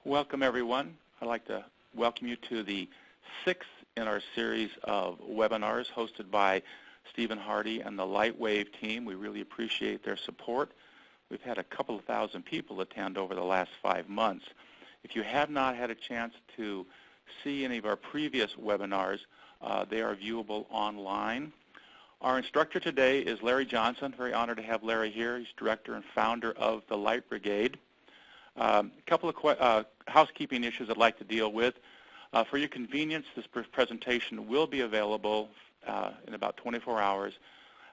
Welcome, everyone. I'd like to welcome you to the sixth in our series of webinars hosted by Stephen Hardy and the Lightwave team. We really appreciate their support. We've had a couple of thousand people attend over the last 5 months. If you have not had a chance to see any of our previous webinars, they are viewable online. Our instructor today is Larry Johnson. Very honored to have Larry here. He's director and founder of the Light Brigade. A couple of housekeeping issues I'd like to deal with. For your convenience, this presentation will be available in about 24 hours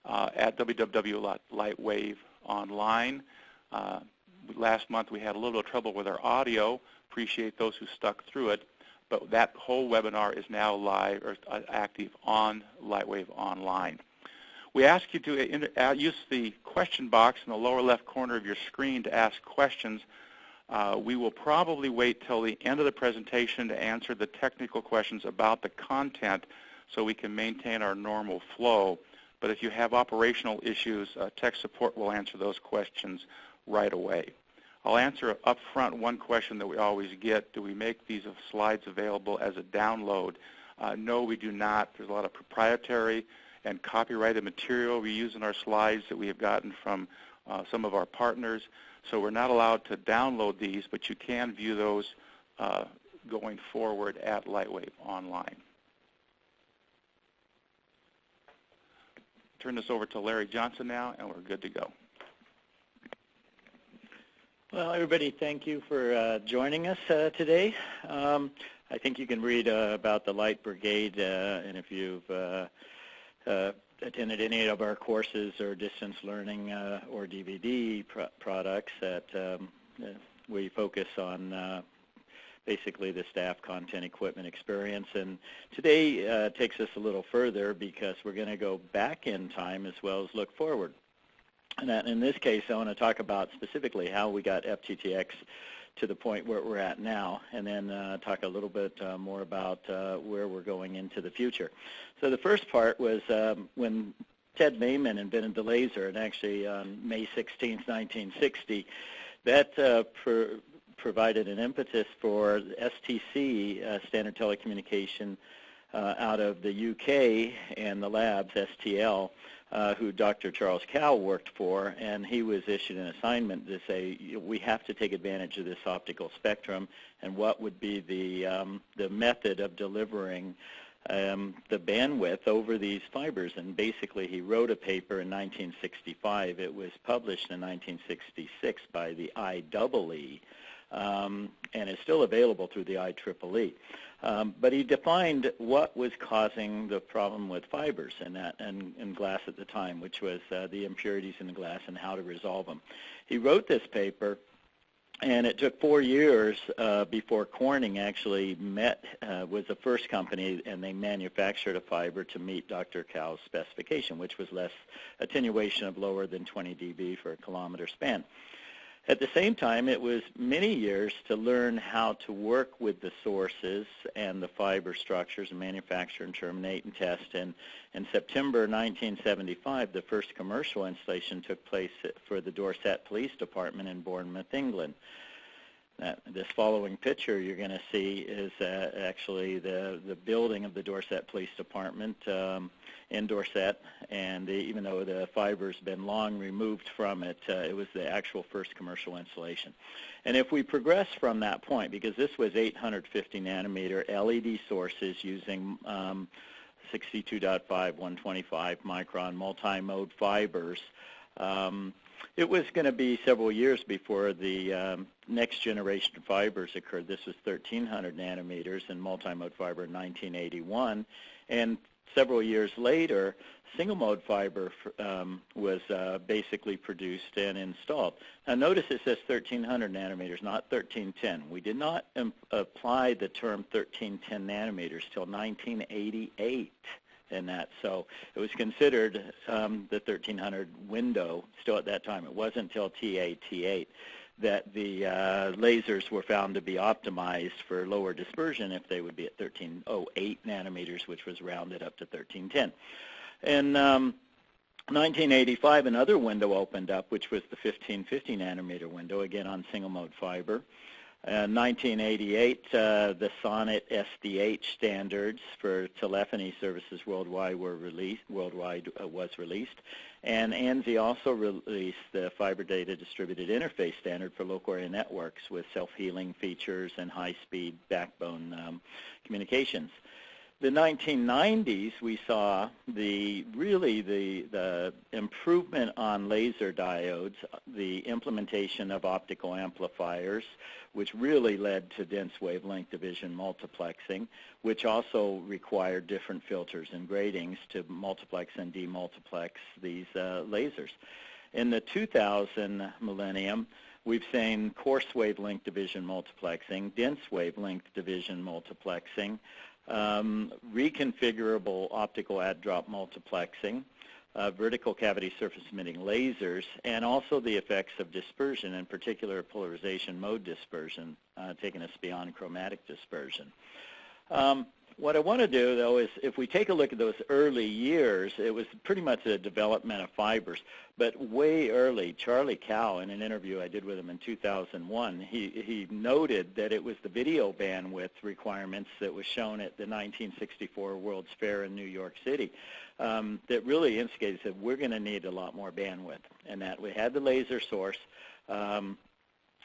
at www.lightwave online. Last month we had a little trouble with our audio. Appreciate those who stuck through it. But that whole webinar is now live or active on Lightwave Online. We ask you to use the question box in the lower left corner of your screen to ask questions. We will probably wait till the end of the presentation to answer the technical questions about the content so we can maintain our normal flow. But if you have operational issues, tech support will answer those questions right away. I'll answer up front one question that we always get. Do we make these slides available as a download? No, we do not. There's a lot of proprietary and copyrighted material we use in our slides that we have gotten from some of our partners. So we're not allowed to download these, but you can view those going forward at Lightwave Online. Turn this over to Larry Johnson now, and we're good to go. Well, everybody, thank you for joining us today. I think you can read about the Light Brigade, and if you've attended any of our courses or distance learning or DVD products, that we focus on basically the staff content equipment experience. And today takes us a little further because we're going to go back in time as well as look forward. And in this case, I want to talk about specifically how we got FTTx to the point where we're at now, and then talk a little bit more about where we're going into the future. So the first part was when Ted Mayman invented the laser, and actually on May 16, 1960, that provided an impetus for STC, Standard Telecommunication, out of the UK, and the labs, STL, who Dr. Charles Cow worked for, and he was issued an assignment to say, we have to take advantage of this optical spectrum, and what would be the method of delivering the bandwidth over these fibers. And basically he wrote a paper in 1965. It was published in 1966 by the IEEE, and is still available through the IEEE. But he defined what was causing the problem with fibers and glass at the time, which was the impurities in the glass and how to resolve them. He wrote this paper, and it took 4 years before Corning actually was the first company, and they manufactured a fiber to meet Dr. Cow's specification, which was less attenuation of lower than 20 dB for a kilometer span. At the same time, it was many years to learn how to work with the sources and the fiber structures and manufacture and terminate and test. And in September 1975, the first commercial installation took place for the Dorset Police Department in Bournemouth, England. This following picture you're going to see is actually the building of the Dorset Police Department in Dorset, and even though the fiber's been long removed from it, it was the actual first commercial installation. And if we progress from that point, because this was 850 nanometer LED sources using 62.5, 125 micron multi-mode fibers, it was going to be several years before the next generation of fibers occurred. This was 1300 nanometers in multi-mode fiber in 1981, and several years later, single-mode fiber was basically produced and installed. Now notice it says 1300 nanometers, not 1310. We did not apply the term 1310 nanometers till 1988. In that, so it was considered the 1300 window still at that time. It wasn't until T8 that the lasers were found to be optimized for lower dispersion if they would be at 1308 nanometers, which was rounded up to 1310. In 1985, another window opened up, which was the 1550 nanometer window, again on single mode fiber. In 1988, the SONET SDH standards for telephony services worldwide was released, and ANSI also released the Fiber Data Distributed Interface Standard for local area networks with self-healing features and high-speed backbone communications. The 1990s, we saw the improvement on laser diodes, the implementation of optical amplifiers, which really led to dense wavelength division multiplexing, which also required different filters and gratings to multiplex and demultiplex these lasers. In the 2000 millennium, we've seen coarse wavelength division multiplexing, dense wavelength division multiplexing, reconfigurable optical add-drop multiplexing, vertical cavity surface emitting lasers, and also the effects of dispersion, in particular polarization mode dispersion, taking us beyond chromatic dispersion. What I want to do, though, is if we take a look at those early years, it was pretty much the development of fibers. But way early, Charlie Cow, in an interview I did with him in 2001, he noted that it was the video bandwidth requirements that was shown at the 1964 World's Fair in New York City that really instigated that we're going to need a lot more bandwidth, and that we had the laser source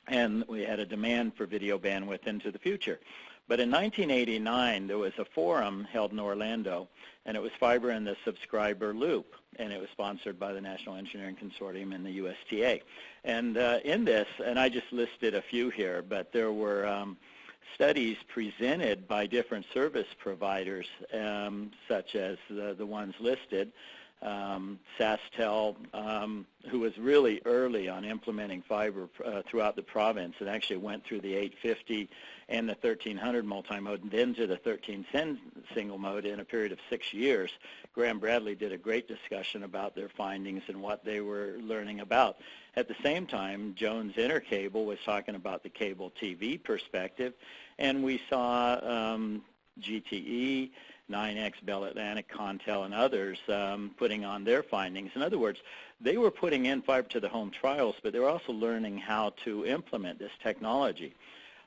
and we had a demand for video bandwidth into the future. But in 1989, there was a forum held in Orlando, and it was Fiber in the Subscriber Loop, and it was sponsored by the National Engineering Consortium and the USTA. And in this, and I just listed a few here, but there were studies presented by different service providers, such as the ones listed, SaskTel, who was really early on implementing fiber throughout the province and actually went through the 850 and the 1300 multi-mode and then to the 1310 single mode in a period of 6 years. Graham Bradley did a great discussion about their findings and what they were learning about. At the same time, Jones Intercable was talking about the cable TV perspective, and we saw GTE, 9X, Bell Atlantic, Contel, and others putting on their findings. In other words, they were putting in fiber to the home trials, but they were also learning how to implement this technology.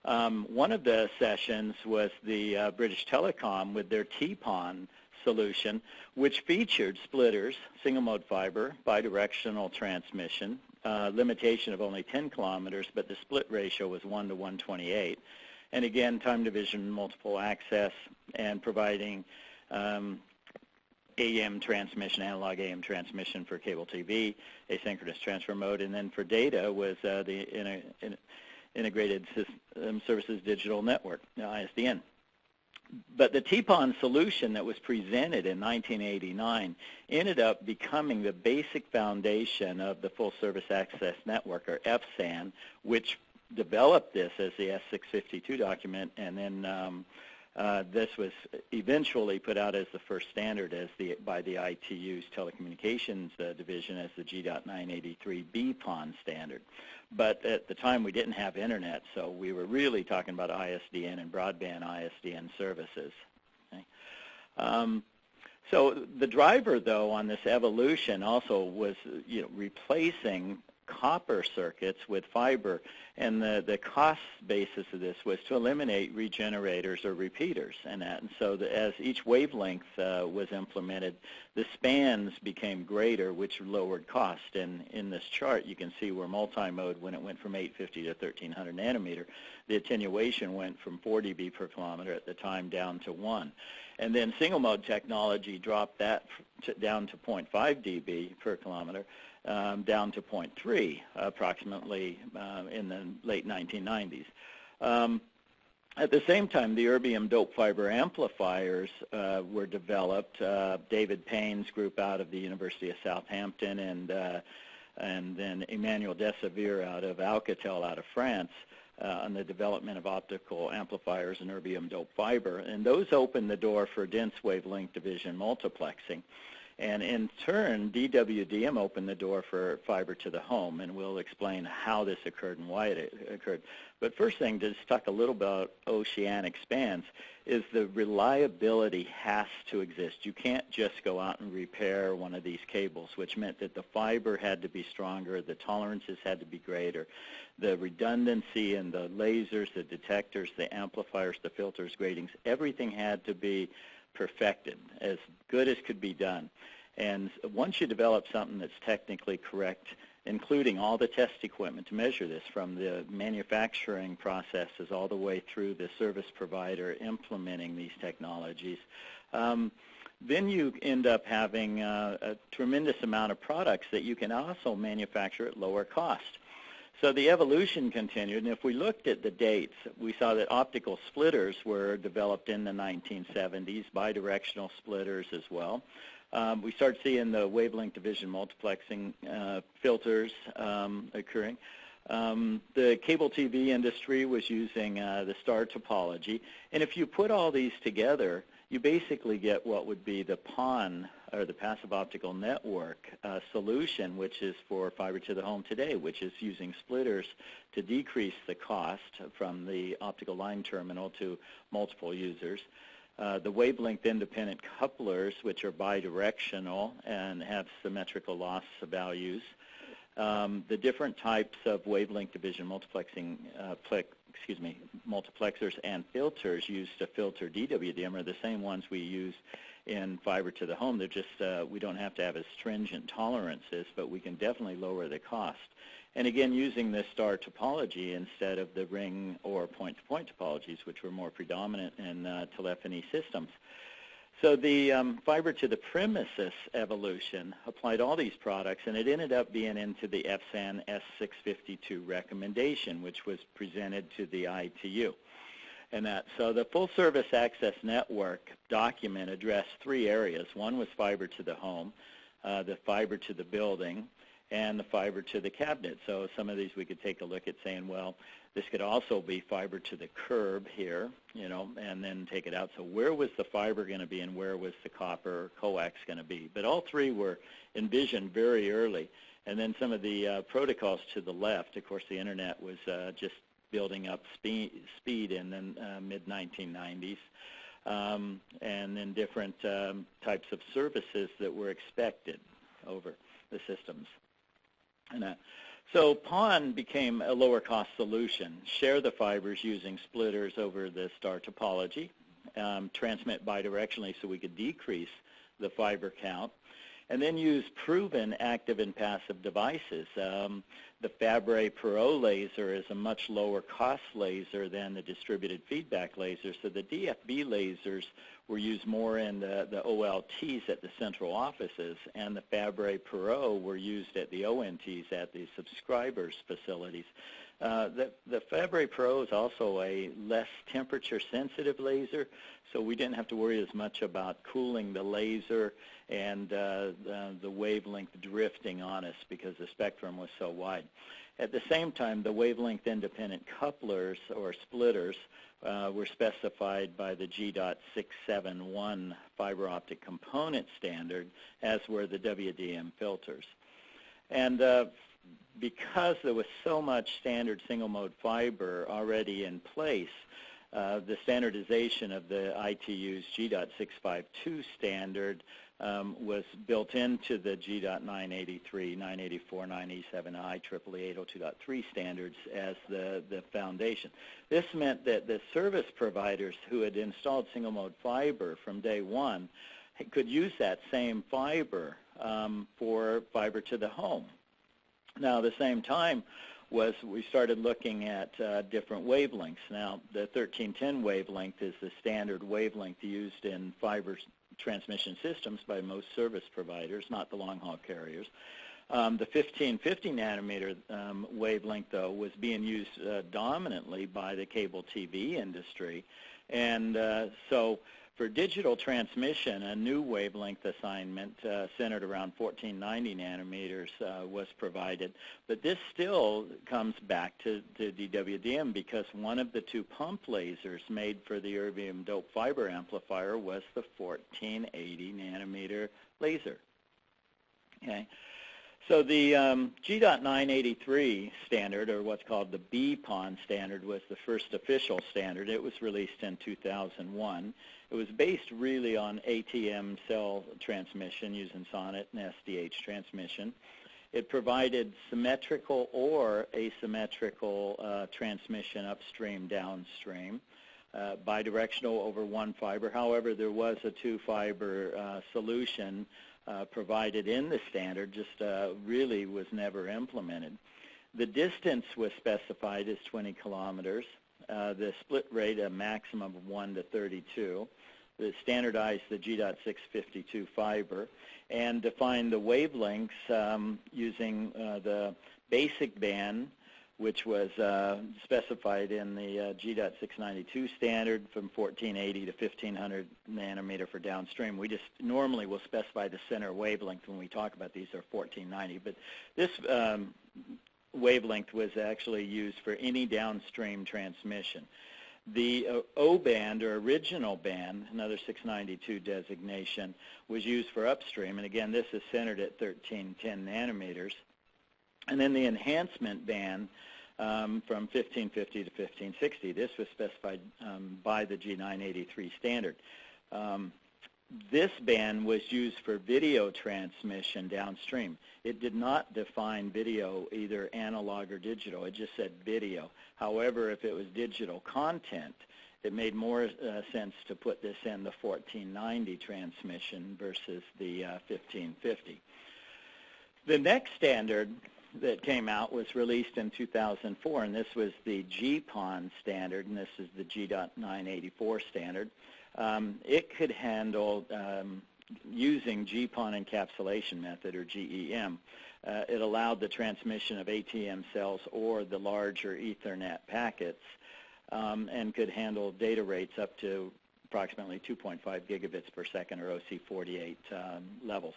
One of the sessions was the British Telecom with their TPON solution, which featured splitters, single-mode fiber, bidirectional transmission, limitation of only 10 kilometers, but the split ratio was 1 to 128. And again, time division, multiple access, and providing AM transmission, analog AM transmission for cable TV, asynchronous transfer mode, and then for data was the Integrated System Services Digital Network, ISDN. But the TPON solution that was presented in 1989 ended up becoming the basic foundation of the Full Service Access Network, or FSAN, which developed this as the S652 document, and then this was eventually put out as the first standard by the ITU's Telecommunications Division as the G.983 BPON standard. But at the time we didn't have internet, so we were really talking about ISDN and broadband ISDN services. Okay. So the driver, though, on this evolution also was replacing copper circuits with fiber, and the cost basis of this was to eliminate regenerators or repeaters and that. And so as each wavelength was implemented, the spans became greater, which lowered cost. And in this chart, you can see where multi-mode, when it went from 850 to 1300 nanometer, the attenuation went from 4 dB per kilometer at the time down to 1. And then single-mode technology dropped that down to 0.5 dB per kilometer, down to 0.3 approximately in the late 1990s. At the same time, the erbium dope fiber amplifiers were developed. David Payne's group out of the University of Southampton and then Emmanuel Desavir out of Alcatel out of France on the development of optical amplifiers and erbium dope fiber. And those opened the door for dense wavelength division multiplexing. And in turn, DWDM opened the door for fiber to the home, and we'll explain how this occurred and why it occurred. But first thing, to just talk a little about oceanic spans, is the reliability has to exist. You can't just go out and repair one of these cables, which meant that the fiber had to be stronger, the tolerances had to be greater, the redundancy in the lasers, the detectors, the amplifiers, the filters, gratings, everything had to be perfected, as good as could be done. And once you develop something that's technically correct, including all the test equipment to measure this, from the manufacturing processes all the way through the service provider implementing these technologies, then you end up having a tremendous amount of products that you can also manufacture at lower cost. So the evolution continued, and if we looked at the dates, we saw that optical splitters were developed in the 1970s, bidirectional splitters as well. We started seeing the wavelength division multiplexing filters occurring. The cable TV industry was using the star topology, and if you put all these together, you basically get what would be the PON, or the passive optical network solution, which is for fiber to the home today, which is using splitters to decrease the cost from the optical line terminal to multiple users. The wavelength independent couplers, which are bidirectional and have symmetrical loss values. The different types of wavelength division multiplexing, multiplexers and filters used to filter DWDM are the same ones we use in fiber to the home. They're just, we don't have to have as stringent tolerances, but we can definitely lower the cost. And again, using this star topology instead of the ring or point-to-point topologies, which were more predominant in telephony systems. So the fiber to the premises evolution applied all these products, and it ended up being into the FSAN S652 recommendation, which was presented to the ITU. And so the full service access network document addressed three areas. One was fiber to the home, the fiber to the building, and the fiber to the cabinet. So some of these we could take a look at saying, well, this could also be fiber to the curb here, you know, and then take it out. So where was the fiber going to be, and where was the copper or coax going to be? But all three were envisioned very early. And then some of the protocols to the left, of course, the internet was just building up speed in the mid-1990s, and then different types of services that were expected over the systems. And so PON became a lower cost solution. Share the fibers using splitters over the star topology, transmit bidirectionally so we could decrease the fiber count, and then use proven active and passive devices. The Fabry-Perot laser is a much lower cost laser than the distributed feedback laser, so the DFB lasers were used more in the OLTs at the central offices, and the Fabry-Perot were used at the ONTs at the subscribers' facilities. The Fabry-Perot is also a less temperature-sensitive laser, so we didn't have to worry as much about cooling the laser and the wavelength drifting on us because the spectrum was so wide. At the same time, the wavelength-independent couplers or splitters were specified by the G.671 fiber optic component standard, as were the WDM filters. And because there was so much standard single-mode fiber already in place, the standardization of the ITU's G.652 standard was built into the G.983, 984, 987I, IEEE 802.3 standards as the foundation. This meant that the service providers who had installed single-mode fiber from day one could use that same fiber for fiber to the home. Now, at the same time was we started looking at different wavelengths. Now, the 1310 wavelength is the standard wavelength used in fiber transmission systems by most service providers, not the long-haul carriers. The 1550 nanometer wavelength, though, was being used dominantly by the cable TV industry. And so for digital transmission, a new wavelength assignment centered around 1490 nanometers was provided. But this still comes back to DWDM because one of the two pump lasers made for the erbium dope fiber amplifier was the 1480 nanometer laser. Okay. So the G.983 standard, or what's called the BPON standard, was the first official standard. It was released in 2001. It was based really on ATM cell transmission using SONET and SDH transmission. It provided symmetrical or asymmetrical transmission upstream, downstream, bidirectional over one fiber. However, there was a two-fiber solution provided in the standard, just really was never implemented. The distance was specified as 20 kilometers. The split rate a maximum of 1 to 32. They standardized the G.652 fiber and defined the wavelengths using the basic band, which was specified in the G.692 standard from 1480 to 1500 nanometer for downstream. We just normally will specify the center wavelength when we talk about these, are 1490, but this wavelength was actually used for any downstream transmission. The O band, or original band, another 692 designation, was used for upstream, and again, this is centered at 1310 nanometers. And then the enhancement band from 1550 to 1560, this was specified by the G983 standard. This band was used for video transmission downstream. It did not define video, either analog or digital. It just said video. However, if it was digital content, it made more sense to put this in the 1490 transmission versus the 1550. The next standard that came out was released in 2004, and this was the GPON standard, and this is the G.984 standard. It could handle, using GPON encapsulation method, or GEM, it allowed the transmission of ATM cells or the larger Ethernet packets, and could handle data rates up to approximately 2.5 gigabits per second, or OC48 levels.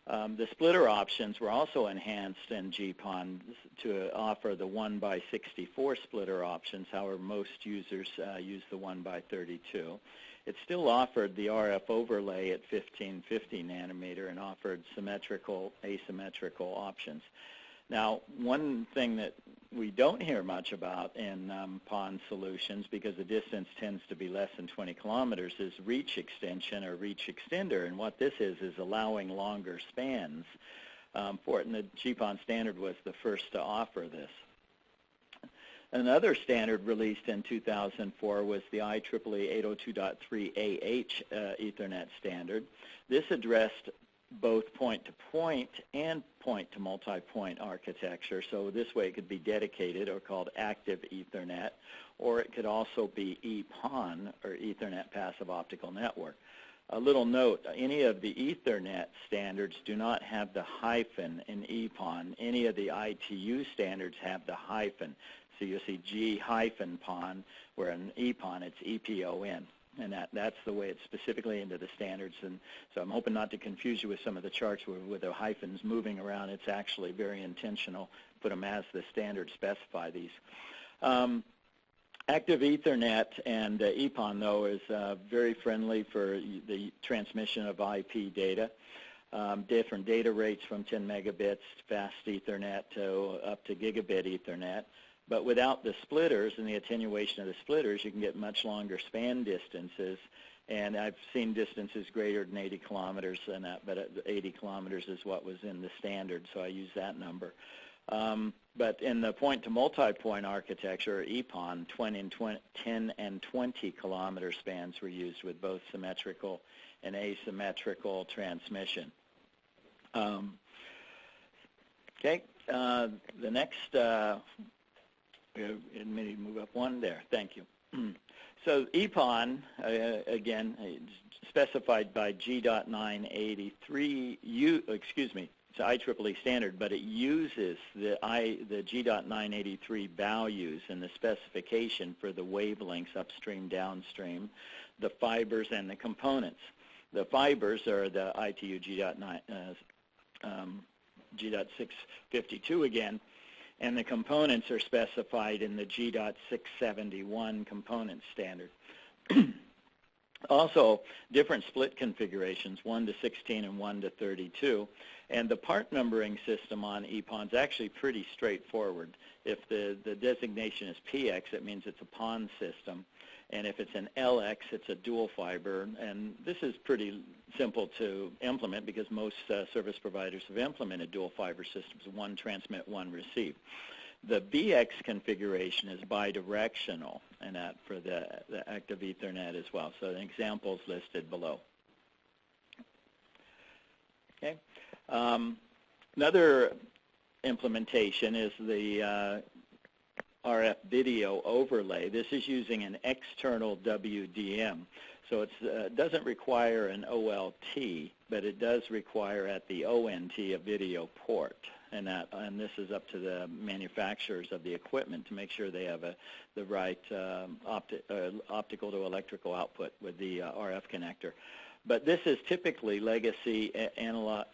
The splitter options were also enhanced in GPON to offer the 1x64 splitter options. However, most users use the 1x32. It still offered the RF overlay at 1550 nanometer and offered symmetrical, asymmetrical options. Now, one thing that we don't hear much about in PON solutions, because the distance tends to be less than 20 kilometers, is reach extension or reach extender. And what this is allowing longer spans for it. And the GPON standard was the first to offer this. Another standard released in 2004 was the IEEE 802.3AH Ethernet standard. This addressed both point-to-point and point-to-multipoint architecture. So this way it could be dedicated, or called active Ethernet, or it could also be EPON, or Ethernet Passive Optical Network. A little note, any of the Ethernet standards do not have the hyphen in EPON. Any of the ITU standards have the hyphen. So you'll see G-PON, where in EPON it's EPON. And that's the way it's specifically into the standards. And so I'm hoping not to confuse you with some of the charts with the hyphens moving around. It's actually very intentional. Put them as the standards specify these. Active Ethernet and EPON, though, is very friendly for the transmission of IP data. Different data rates from 10 megabits, fast Ethernet, to up to gigabit Ethernet. But without the splitters and the attenuation of the splitters, you can get much longer span distances. And I've seen distances greater than 80 kilometers, and that, but 80 kilometers is what was in the standard, so I use that number. But in the point-to-multipoint architecture, EPON, 10 and 20 kilometer spans were used with both symmetrical and asymmetrical transmission. Okay, the next... Let me move up one there. Thank you. So EPON, again, specified by G.983, it's an IEEE standard, but it uses the G.983 values in the specification for the wavelengths upstream, downstream, the fibers, and the components. The fibers are the ITU G.652 again, and the components are specified in the G.671 component standard. Also, different split configurations, 1 to 16 and 1 to 32. And the part numbering system on EPON is actually pretty straightforward. If the designation is PX, it means it's a PON system. And if it's an LX, it's a dual fiber. And this is pretty simple to implement because most service providers have implemented dual fiber systems, one transmit, one receive. The BX configuration is bidirectional, and that for the active Ethernet as well. So an example is listed below. Okay. Another implementation is the RF video overlay. This is using an external WDM. So it doesn't require an OLT, but it does require at the ONT a video port. And this is up to the manufacturers of the equipment to make sure they have the right optical to electrical output with the RF connector. But this is typically legacy analog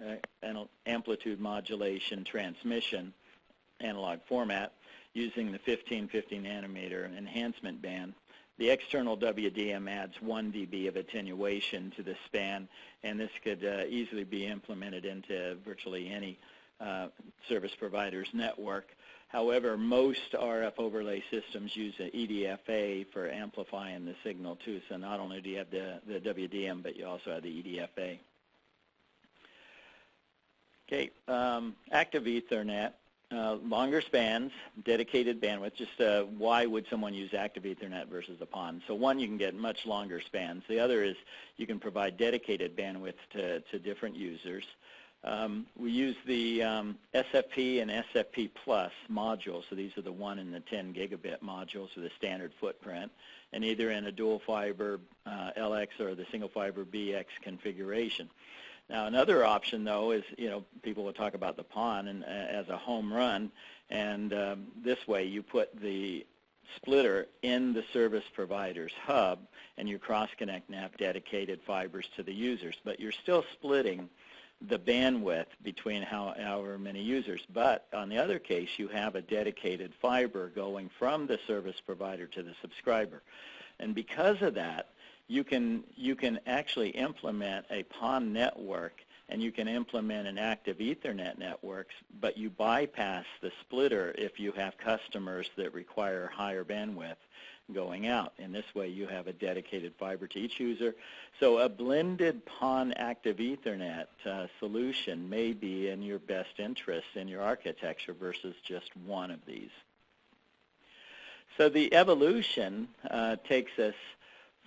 amplitude modulation transmission analog format using the 1550 nanometer enhancement band. The external WDM adds 1 dB of attenuation to the span, and this could easily be implemented into virtually any service provider's network. However, most RF overlay systems use an EDFA for amplifying the signal too. So not only do you have the WDM, but you also have the EDFA. Okay, active Ethernet, longer spans, dedicated bandwidth. Just why would someone use active Ethernet versus a PON? So one, you can get much longer spans. The other is you can provide dedicated bandwidth to different users. We use the SFP and SFP Plus modules, so these are the 1 and the 10 gigabit modules with a standard footprint, and either in a dual fiber LX or the single fiber BX configuration. Now another option though is, people will talk about the PON and, as a home run, and this way you put the splitter in the service provider's hub and you cross-connect and have dedicated fibers to the users, but you're still splitting the bandwidth between however many users. But on the other case, you have a dedicated fiber going from the service provider to the subscriber. And because of that, you can actually implement a PON network and you can implement an active Ethernet network, but you bypass the splitter if you have customers that require higher bandwidth going out. In this way, you have a dedicated fiber to each user. So a blended PON active Ethernet solution may be in your best interest in your architecture versus just one of these. So the evolution takes us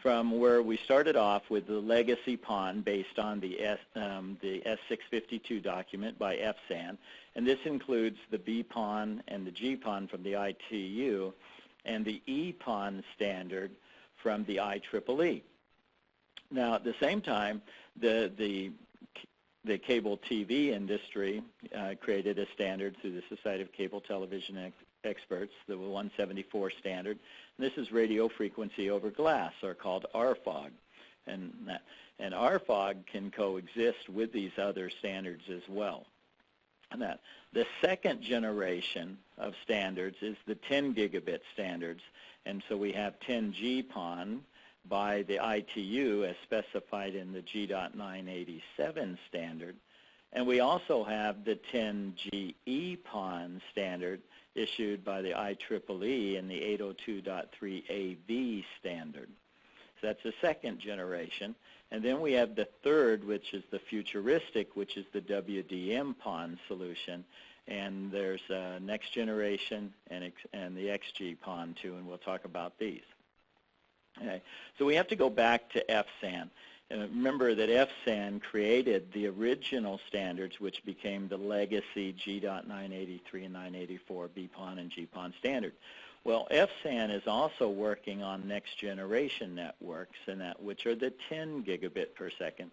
from where we started off with the legacy PON based on the S652 document by FSAN, and this includes the BPON and the GPON from the ITU, and the EPON standard from the IEEE. Now, at the same time, the cable TV industry created a standard through the Society of Cable Television Experts, the 174 standard. And this is radio frequency over glass, or called RFOG. And RFOG can coexist with these other standards as well. That. The second generation of standards is the 10 gigabit standards, and so we have 10G-PON by the ITU as specified in the G.987 standard, and we also have the 10G-EPON standard issued by the IEEE in the 802.3AV standard. So that's the second generation. And then we have the third, which is the futuristic, which is the WDM PON solution. And there's next generation and the XG PON too, and we'll talk about these. Okay. So we have to go back to FSAN. And remember that FSAN created the original standards, which became the legacy G.983 and 984 BPON and GPON standard. Well, FSAN is also working on next generation networks, which are the 10 gigabit per second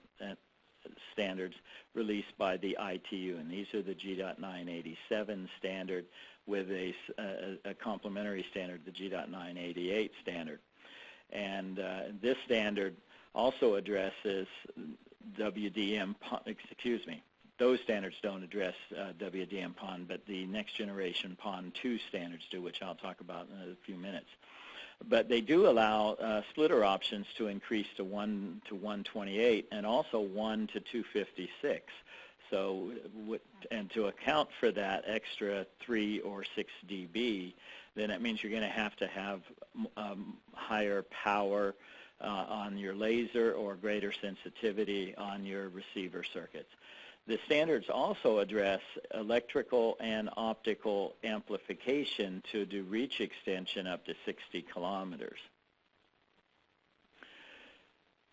standards released by the ITU, and these are the G.987 standard with a complementary standard, the G.988 standard. And this standard also addresses WDM, those standards don't address WDM PON, but the next generation PON 2 standards do, which I'll talk about in a few minutes. But they do allow splitter options to increase to 1 to 128 and also 1 to 256. So, and to account for that extra 3 or 6 dB, then it means you're going to have higher power on your laser or greater sensitivity on your receiver circuits. The standards also address electrical and optical amplification to do reach extension up to 60 kilometers.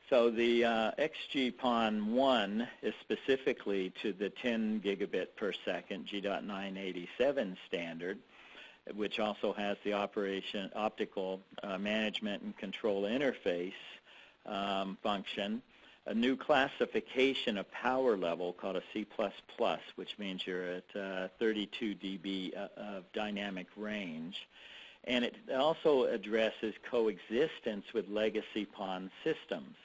So the XGPON1 is specifically to the 10 gigabit per second G.987 standard, which also has the optical management and control interface function, a new classification of power level called a C++, which means you're at 32 dB of dynamic range. And it also addresses coexistence with legacy PON systems.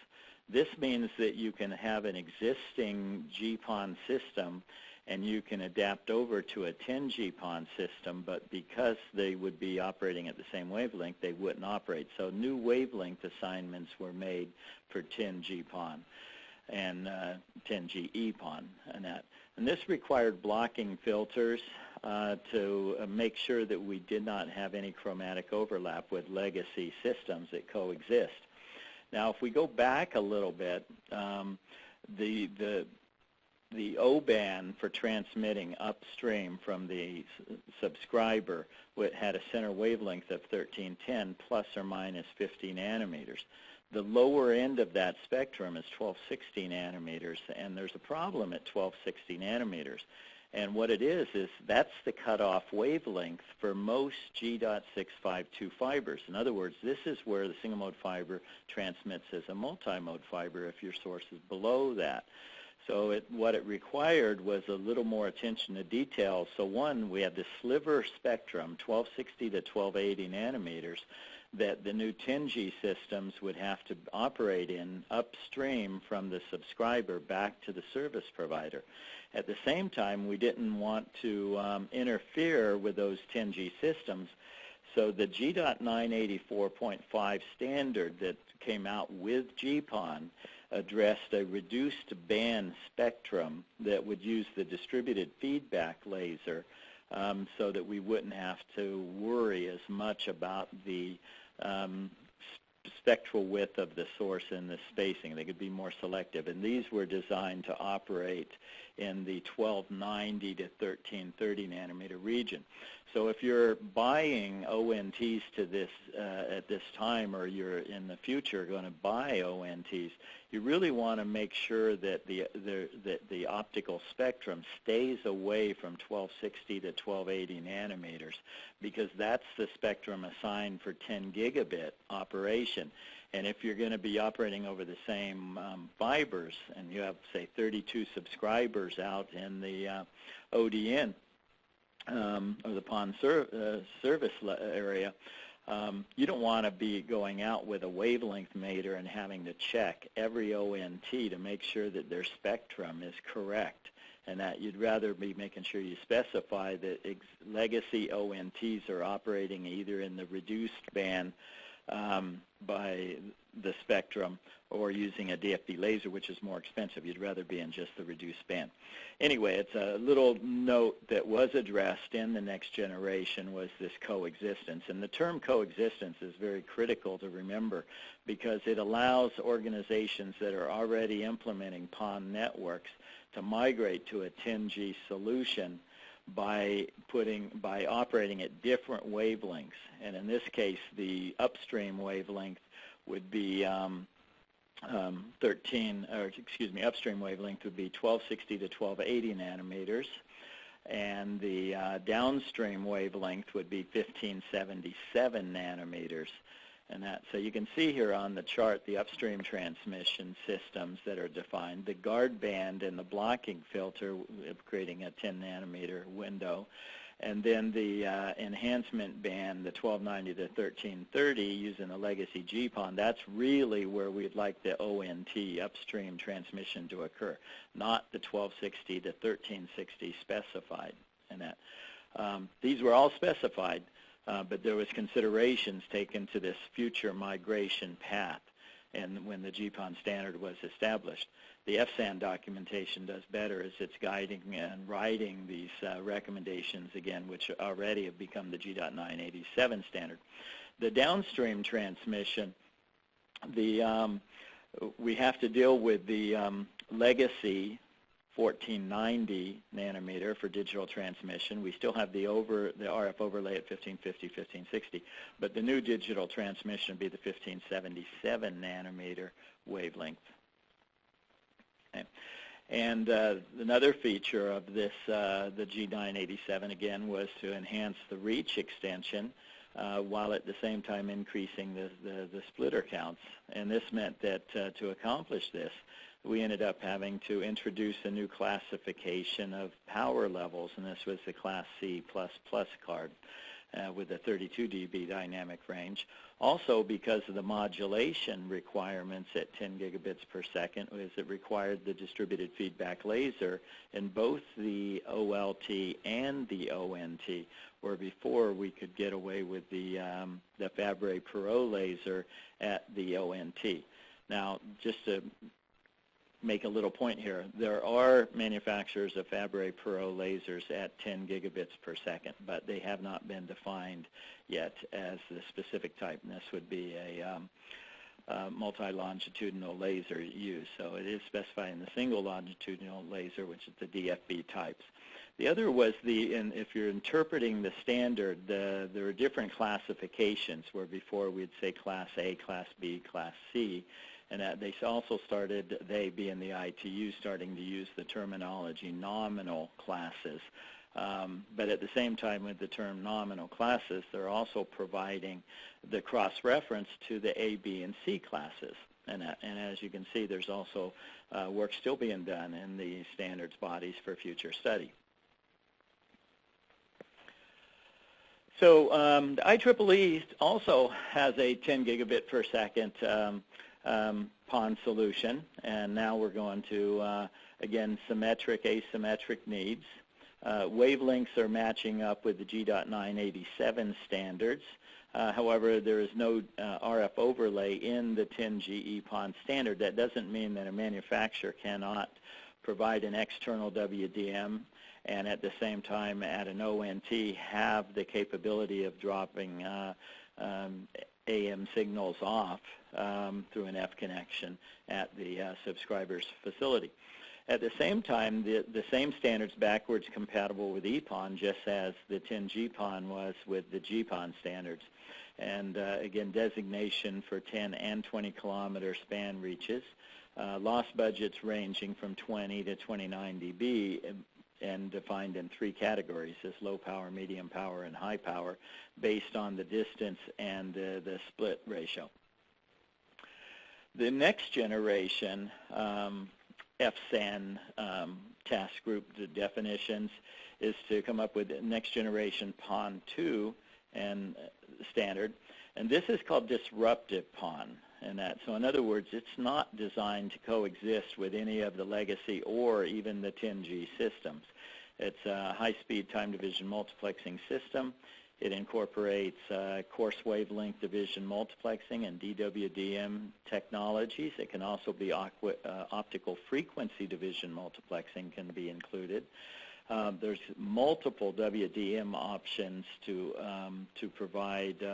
This means that you can have an existing GPON system and you can adapt over to a 10G PON system, but because they would be operating at the same wavelength, they wouldn't operate. So new wavelength assignments were made for 10G PON and 10G EPON and that. And this required blocking filters to make sure that we did not have any chromatic overlap with legacy systems that coexist. Now, if we go back a little bit, the O-band for transmitting upstream from the subscriber had a center wavelength of 1310 plus or minus 50 nanometers. The lower end of that spectrum is 1260 nanometers, and there's a problem at 1260 nanometers. And what it is that's the cutoff wavelength for most G.652 fibers. In other words, this is where the single-mode fiber transmits as a multi-mode fiber if your source is below that. So what it required was a little more attention to detail. So one, we had the sliver spectrum, 1260 to 1280 nanometers, that the new 10G systems would have to operate in upstream from the subscriber back to the service provider. At the same time, we didn't want to interfere with those 10G systems, so the G.984.5 standard that came out with GPON addressed a reduced band spectrum that would use the distributed feedback laser so that we wouldn't have to worry as much about the spectral width of the source and the spacing. They could be more selective, and these were designed to operate in the 1290 to 1330 nanometer region. So if you're buying ONTs to this at this time, or you're in the future going to buy ONTs, you really want to make sure that the optical spectrum stays away from 1260 to 1280 nanometers, because that's the spectrum assigned for 10 gigabit operation. And if you're going to be operating over the same fibers, and you have, say, 32 subscribers out in the ODN, or the PON service area, you don't want to be going out with a wavelength meter and having to check every ONT to make sure that their spectrum is correct, and that you'd rather be making sure you specify that legacy ONTs are operating either in the reduced band by the spectrum or using a DFB laser, which is more expensive. You'd rather be in just the reduced band. Anyway, it's a little note that was addressed in the next generation was this coexistence. And the term coexistence is very critical to remember, because it allows organizations that are already implementing PON networks to migrate to a 10G solution by operating at different wavelengths. And in this case, the upstream wavelength would be upstream wavelength would be 1260 to 1280 nanometers, and the downstream wavelength would be 1577 nanometers. And so you can see here on the chart the upstream transmission systems that are defined, the guard band and the blocking filter creating a 10 nanometer window, and then the enhancement band, the 1290 to 1330 using the legacy GPON. That's really where we'd like the ONT upstream transmission to occur, not the 1260 to 1360 specified. And that these were all specified, but there was considerations taken to this future migration path, and when the GPON standard was established. The FSAN documentation does better as it's guiding and writing these recommendations, again, which already have become the G.987 standard. The downstream transmission, we have to deal with the legacy 1490 nanometer for digital transmission. We still have the RF overlay at 1550, 1560, but the new digital transmission would be the 1577 nanometer wavelength. Okay. And another feature of this, the G987 again, was to enhance the reach extension while at the same time increasing the splitter counts. And this meant that to accomplish this, we ended up having to introduce a new classification of power levels, and this was the Class C++ card with a 32 dB dynamic range. Also, because of the modulation requirements at 10 gigabits per second, is it required the distributed feedback laser in both the OLT and the ONT, where before we could get away with the Fabry-Perot laser at the ONT. Now, just to make a little point here, there are manufacturers of Fabry-Perot lasers at 10 gigabits per second, but they have not been defined yet as the specific type, and this would be a multi-longitudinal laser used. So it is specified in the single longitudinal laser, which is the DFB types. The other was if you're interpreting the standard, there are different classifications where before we'd say Class A, Class B, Class C, and they also started, they being the ITU, starting to use the terminology nominal classes. But at the same time with the term nominal classes, they're also providing the cross-reference to the A, B, and C classes. And as you can see, there's also work still being done in the standards bodies for future study. So the IEEE also has a 10 gigabit per second PON solution, and now we're going to, again, symmetric, asymmetric needs. Wavelengths are matching up with the G.987 standards. However, there is no RF overlay in the 10GE PON standard. That doesn't mean that a manufacturer cannot provide an external WDM and at the same time at an ONT have the capability of dropping AM signals off through an F connection at the subscriber's facility. At the same time, the same standards backwards compatible with EPON, just as the 10G PON was with the GPON standards. And again, designation for 10 and 20 kilometer span reaches. Loss budgets ranging from 20 to 29 dB and defined in three categories as low power, medium power, and high power based on the distance and the split ratio. The next generation FSAN task group definitions is to come up with the next generation PON 2 and standard, and this is called disruptive PON. And so in other words, it's not designed to coexist with any of the legacy or even the 10G systems. It's a high-speed time division multiplexing system. It incorporates coarse wavelength division multiplexing and DWDM technologies. It can also be optical frequency division multiplexing can be included. There's multiple WDM options to provide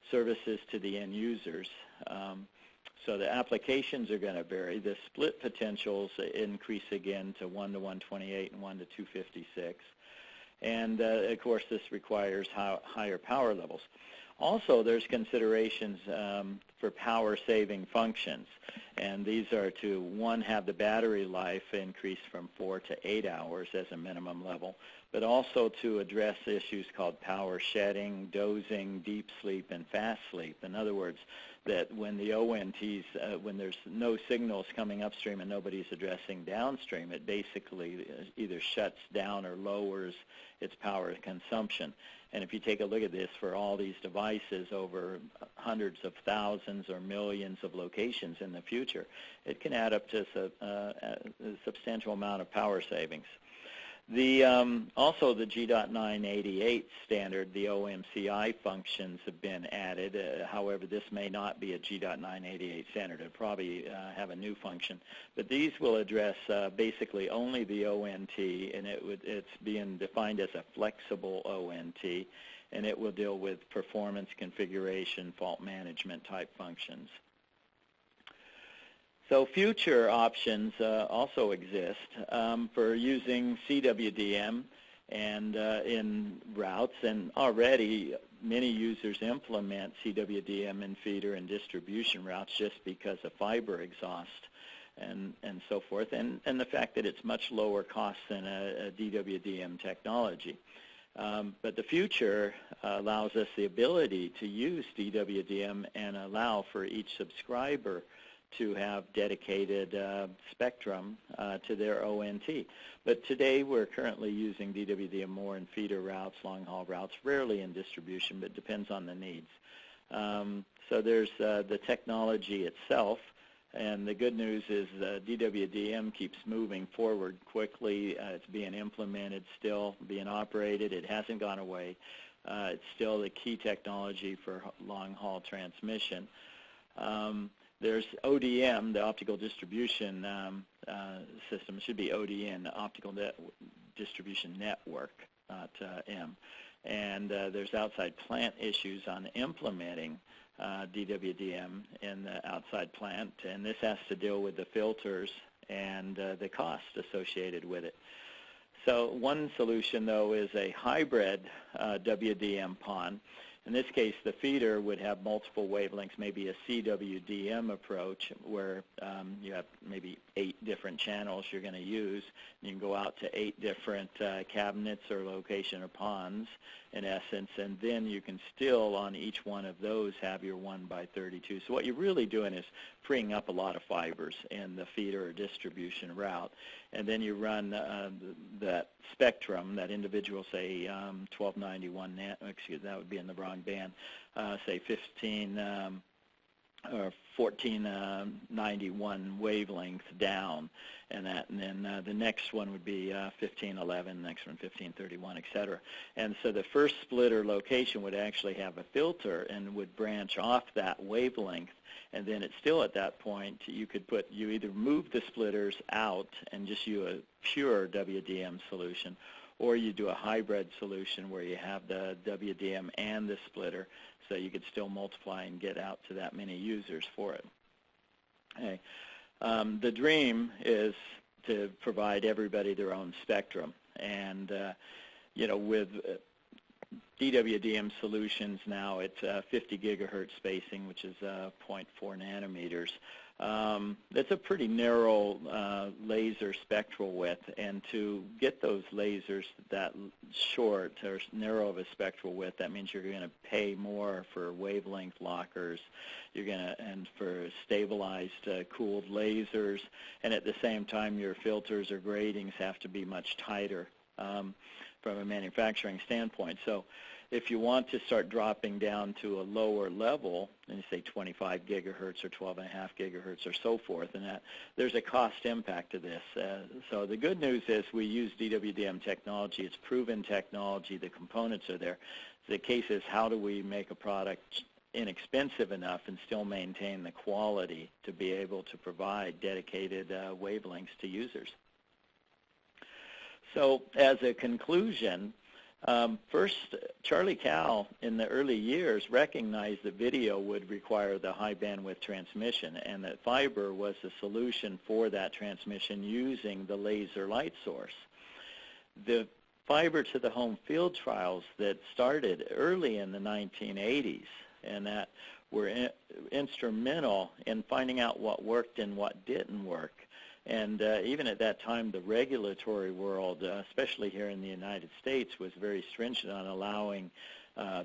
services to the end users. So the applications are going to vary. The split potentials increase again to 1 to 128 and 1 to 256. And of course, this requires higher power levels. Also, there's considerations for power-saving functions, and these are to, one, have the battery life increase from 4 to 8 hours as a minimum level, but also to address issues called power shedding, dozing, deep sleep, and fast sleep. In other words, that when the ONTs, when there's no signals coming upstream and nobody's addressing downstream, it basically either shuts down or lowers its power consumption. And if you take a look at this for all these devices over hundreds of thousands or millions of locations in the future, it can add up to a substantial amount of power savings. Also, the G.988 standard, the OMCI functions have been added. However, this may not be a G.988 standard. It'll probably have a new function. But these will address basically only the ONT, and it's being defined as a flexible ONT, and it will deal with performance, configuration, fault management type functions. So future options also exist for using CWDM and in routes, and already many users implement CWDM in feeder and distribution routes just because of fiber exhaust and so forth, and the fact that it's much lower cost than a DWDM technology. But the future allows us the ability to use DWDM and allow for each subscriber to have dedicated spectrum to their ONT. But today we're currently using DWDM more in feeder routes, long-haul routes, rarely in distribution, but depends on the needs. So there's the technology itself, and the good news is DWDM keeps moving forward quickly. It's being implemented still, being operated. It hasn't gone away. It's still the key technology for long-haul transmission. There's ODM, the optical distribution system. It should be ODN, the optical distribution network, not M. And there's outside plant issues on implementing DWDM in the outside plant, and this has to deal with the filters and the cost associated with it. So one solution, though, is a hybrid WDM PON. In this case, the feeder would have multiple wavelengths, maybe a CWDM approach where you have maybe 8 different channels you're going to use. You can go out to 8 different cabinets or location or PONs, in essence, and then you can still, on each one of those, have your 1x32. So what you're really doing is freeing up a lot of fibers in the feeder or distribution route. And then you run that spectrum, that individual, say, 1291, excuse, that would be in the wrong band, say 1491 wavelength down, and then the next one would be 1511, next one 1531, etc. And so the first splitter location would actually have a filter and would branch off that wavelength, and then it's still at that point you either move the splitters out and just use a pure WDM solution, or you do a hybrid solution where you have the WDM and the splitter, so you could still multiply and get out to that many users for it. Okay. The dream is to provide everybody their own spectrum, and with DWDM solutions now, it's 50 gigahertz spacing, which is 0.4 nanometers. That's a pretty narrow laser spectral width, and to get those lasers that short or narrow of a spectral width, that means you're going to pay more for wavelength lockers. And for stabilized cooled lasers, and at the same time your filters or gratings have to be much tighter from a manufacturing standpoint. So if you want to start dropping down to a lower level, and you say 25 gigahertz or 12.5 gigahertz or so forth, and that there's a cost impact to this. So the good news is we use DWDM technology. It's proven technology. The components are there. The case is, how do we make a product inexpensive enough and still maintain the quality to be able to provide dedicated wavelengths to users? So as a conclusion, first, Charlie Cal in the early years recognized that video would require the high bandwidth transmission, and that fiber was the solution for that transmission using the laser light source. The fiber to the home field trials that started early in the 1980s and that were instrumental in finding out what worked and what didn't work. And even at that time, the regulatory world, especially here in the United States, was very stringent on allowing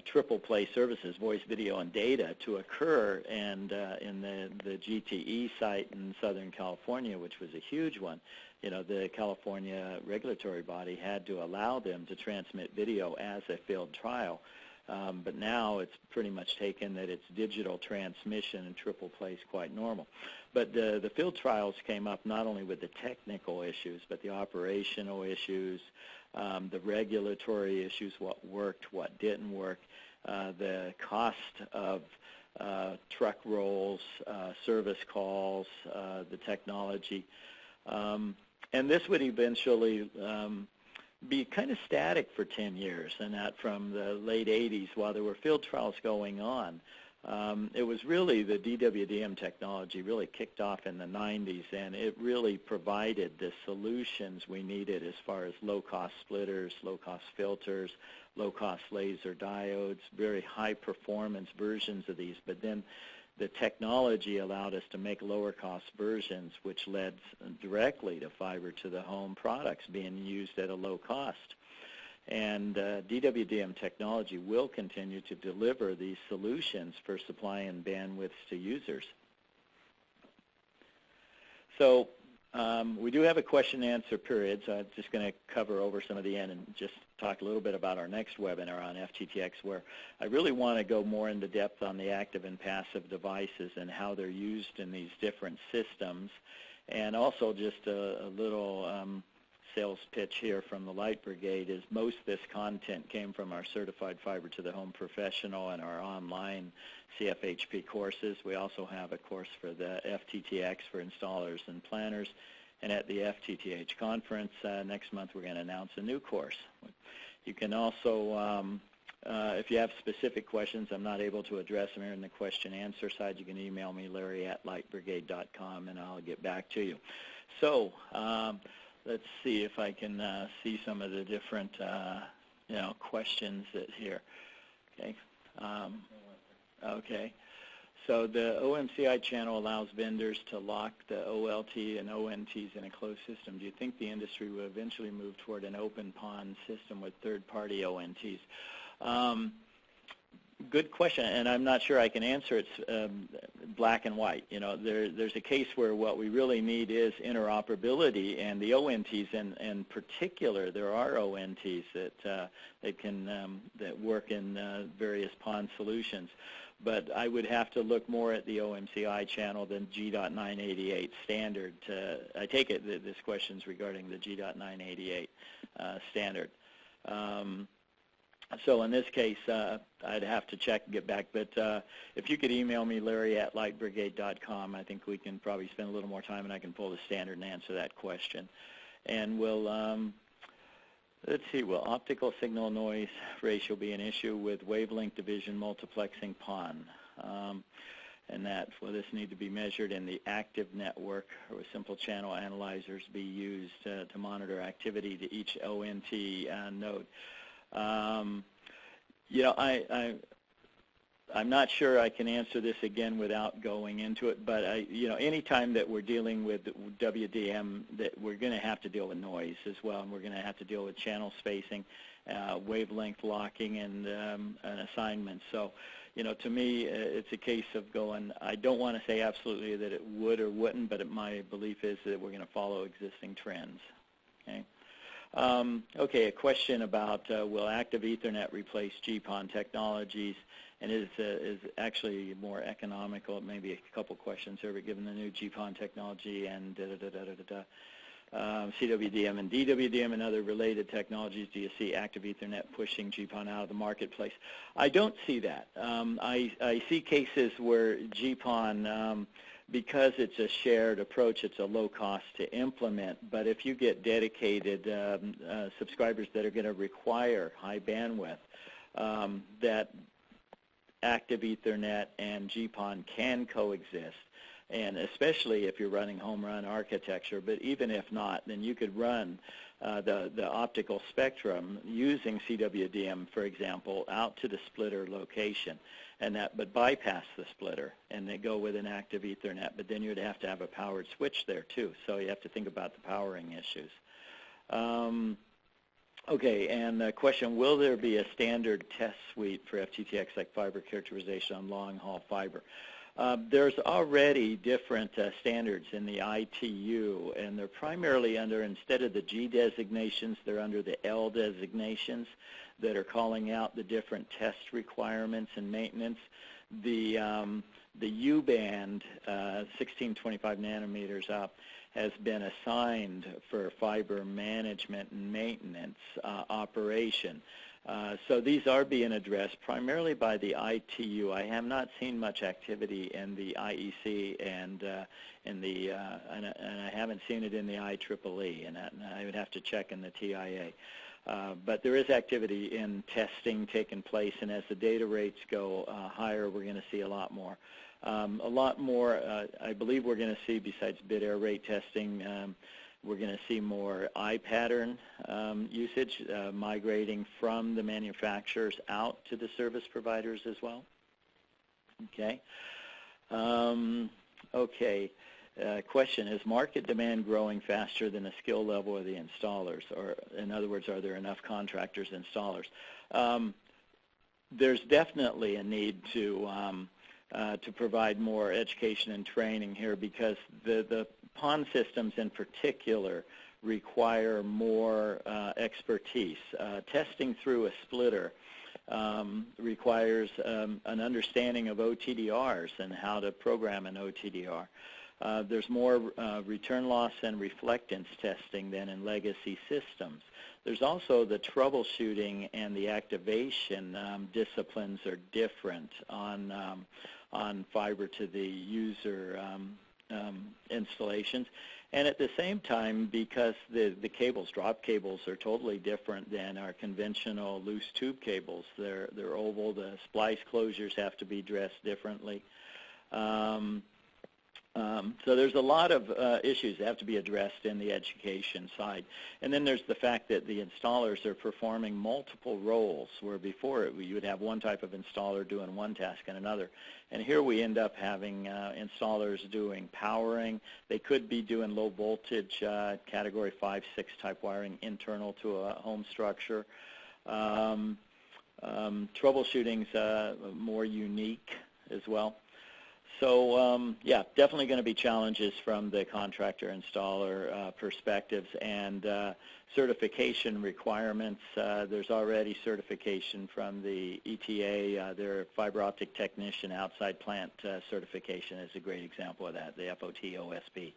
triple play services, voice, video, and data, to occur. And in the GTE site in Southern California, which was a huge one, the California regulatory body had to allow them to transmit video as a field trial. But now it's pretty much taken that it's digital transmission, and triple play is quite normal. But the field trials came up not only with the technical issues, but the operational issues, the regulatory issues, what worked, what didn't work, the cost of truck rolls, service calls, the technology. And this would eventually be kind of static for 10 years, and that from the late 80s while there were field trials going on. It was really the DWDM technology really kicked off in the 90s, and it really provided the solutions we needed as far as low-cost splitters, low-cost filters, low-cost laser diodes, very high-performance versions of these. But then the technology allowed us to make lower-cost versions, which led directly to fiber-to-the-home products being used at a low cost. And DWDM technology will continue to deliver these solutions for supplying bandwidths to users. So we do have a question-and-answer period, so I'm just going to cover over some of the end and just talk a little bit about our next webinar on FTTx, where I really want to go more into depth on the active and passive devices and how they're used in these different systems, and also just a little sales pitch here from the Light Brigade is most of this content came from our Certified Fiber to the Home Professional and our online CFHP courses. We also have a course for the FTTx for installers and planners. And at the FTTH conference next month, we're going to announce a new course. You can also, if you have specific questions I'm not able to address them here in the question-answer side, you can email me, Larry@lightbrigade.com, and I'll get back to you. So let's see if I can see some of the different questions that here. Okay. Okay. So the OMCI channel allows vendors to lock the OLT and ONTs in a closed system. Do you think the industry will eventually move toward an open PON system with third-party ONTs? Good question, and I'm not sure I can answer it black and white. You know, there's a case where what we really need is interoperability, and the ONTs, in particular, there are ONTs that work in various PON solutions. But I would have to look more at the OMCI channel than G.988 standard. I take it that this question is regarding the G.988 standard. So in this case, I'd have to check and get back. But if you could email me, Larry@lightbrigade.com, I think we can probably spend a little more time and I can pull the standard and answer that question. And we'll, let's see, will optical signal noise ratio be an issue with wavelength division multiplexing PON? And that, will this need to be measured in the active network, or will simple channel analyzers be used to monitor activity to each ONT node? You know, I'm not sure I can answer this again without going into it, but you know, anytime that we're dealing with WDM, that we're going to have to deal with noise as well, and we're going to have to deal with channel spacing, wavelength locking, and assignments. So, you know, to me, it's a case of going, I don't want to say absolutely that it would or wouldn't, but my belief is that we're going to follow existing trends. Okay. Okay, a question about will active Ethernet replace GPON technologies, and is actually more economical? Maybe a couple questions here, but given the new GPON technology and CWDM and DWDM and other related technologies, do you see active Ethernet pushing GPON out of the marketplace? I don't see that. I see cases where GPON, because it's a shared approach, it's a low cost to implement, but if you get dedicated subscribers that are going to require high bandwidth, that active Ethernet and GPON can coexist, and especially if you're running home run architecture. But even if not, then you could run the optical spectrum using CWDM, for example, out to the splitter location, and that but bypass the splitter and they go with an active Ethernet. But then you'd have to have a powered switch there too, so you have to think about the powering issues. Okay, and the question, will there be a standard test suite for FTTx like fiber characterization on long-haul fiber? There's already different standards in the ITU, and they're primarily under, instead of the G designations, they're under the L designations that are calling out the different test requirements and maintenance. The U-band, 1625 nanometers up, has been assigned for fiber management and maintenance operation. So these are being addressed primarily by the ITU. I have not seen much activity in the IEC and I haven't seen it in the IEEE, and I would have to check in the TIA. But there is activity in testing taking place, and as the data rates go higher, we're going to see a lot more. I believe we're going to see, besides bit error rate testing, we're going to see more eye pattern usage, migrating from the manufacturers out to the service providers as well. Okay. Question, is market demand growing faster than the skill level of the installers? Or in other words, are there enough contractors, installers? There's definitely a need to provide more education and training here, because the PON systems in particular require more expertise. Testing through a splitter requires an understanding of OTDRs and how to program an OTDR. There's more return loss and reflectance testing than in legacy systems. There's also the troubleshooting and the activation disciplines are different on fiber to the user installations. And at the same time, because the cables, drop cables, are totally different than our conventional loose tube cables. They're oval. The splice closures have to be dressed differently. So there's a lot of issues that have to be addressed in the education side. And then there's the fact that the installers are performing multiple roles, where before you would have one type of installer doing one task and another. And here we end up having installers doing powering. They could be doing low voltage category 5, 6 type wiring internal to a home structure. Troubleshooting's more unique as well. So yeah, definitely going to be challenges from the contractor installer perspectives, and certification requirements. There's already certification from the ETA. Their fiber optic technician outside plant certification is a great example of that, the FOT-OSP.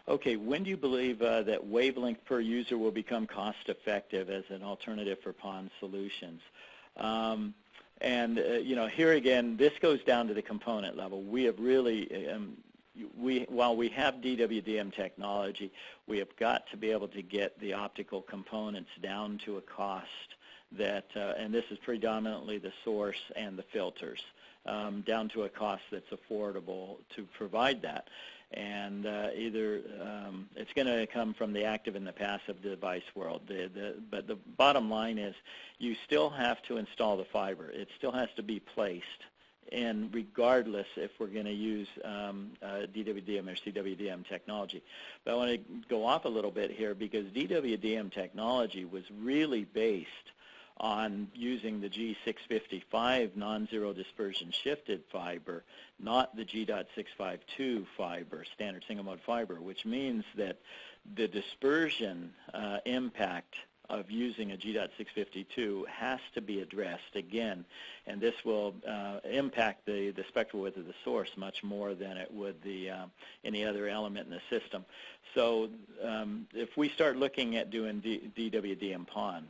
Okay, when do you believe that wavelength per user will become cost effective as an alternative for PON solutions? And you know, here again, this goes down to the component level. We have really, while we have DWDM technology, we have got to be able to get the optical components down to a cost that, and this is predominantly the source and the filters, down to a cost that's affordable to provide that. And either it's going to come from the active and the passive device world. But the bottom line is you still have to install the fiber. It still has to be placed, and regardless if we're going to use DWDM or CWDM technology. But I want to go off a little bit here, because DWDM technology was really based on using the G655 non-zero dispersion shifted fiber, not the G.652 fiber, standard single mode fiber, which means that the dispersion impact of using a G.652 has to be addressed again, and this will impact the spectral width of the source much more than it would any other element in the system. So if we start looking at doing DWDM PON,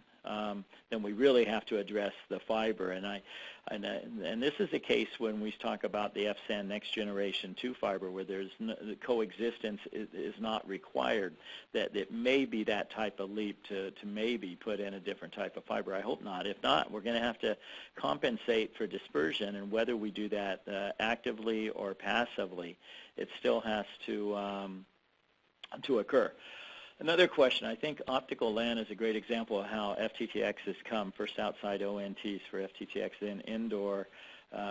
then we really have to address the fiber, and this is the case when we talk about the FSAN next generation 2 fiber, where there's the coexistence is not required. That it may be that type of leap to maybe put in a different type of fiber. I hope not. If not, we're going to have to compensate for dispersion, and whether we do that actively or passively, it still has to occur. Another question, I think optical LAN is a great example of how FTTx has come first outside ONTs for FTTx, then indoor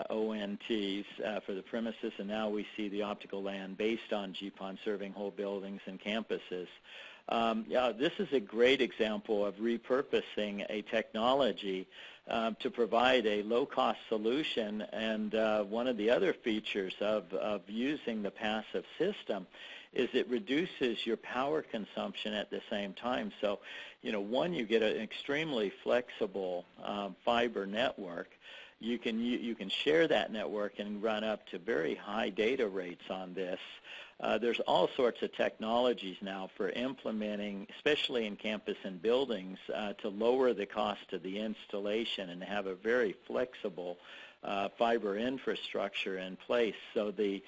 ONTs for the premises, and now we see the optical LAN based on GPON serving whole buildings and campuses. Yeah, this is a great example of repurposing a technology to provide a low-cost solution. And one of the other features of using the passive system is it reduces your power consumption at the same time. So, one, you get an extremely flexible fiber network. You can share that network and run up to very high data rates on this. There's all sorts of technologies now for implementing, especially in campus and buildings, to lower the cost of the installation and have a very flexible fiber infrastructure in place. So the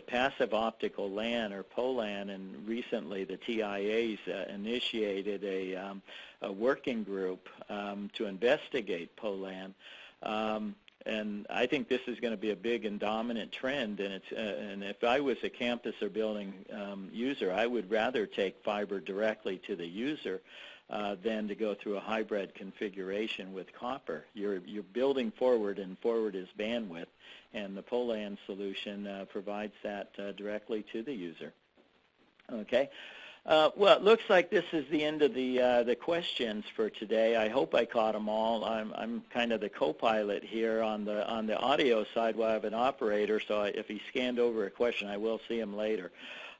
passive optical LAN or POLAN, and recently the TIAs initiated a working group to investigate POLAN. And I think this is going to be a big and dominant trend. And if I was a campus or building user, I would rather take fiber directly to the user than to go through a hybrid configuration with copper. You're building forward, and forward is bandwidth, and the POLAN solution provides that directly to the user. Okay. Well, it looks like this is the end of the questions for today. I hope I caught them all. I'm kind of the co-pilot here on the audio side while I have an operator, so if he scanned over a question, I will see him later.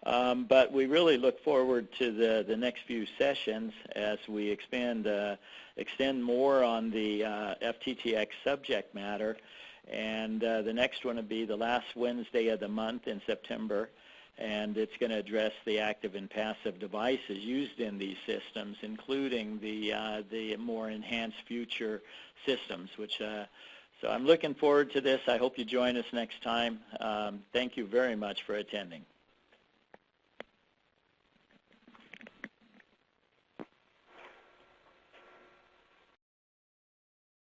But we really look forward to the next few sessions as we extend more on the FTTx subject matter. And the next one will be the last Wednesday of the month in September. And it's going to address the active and passive devices used in these systems, including the more enhanced future systems. So I'm looking forward to this. I hope you join us next time. Thank you very much for attending.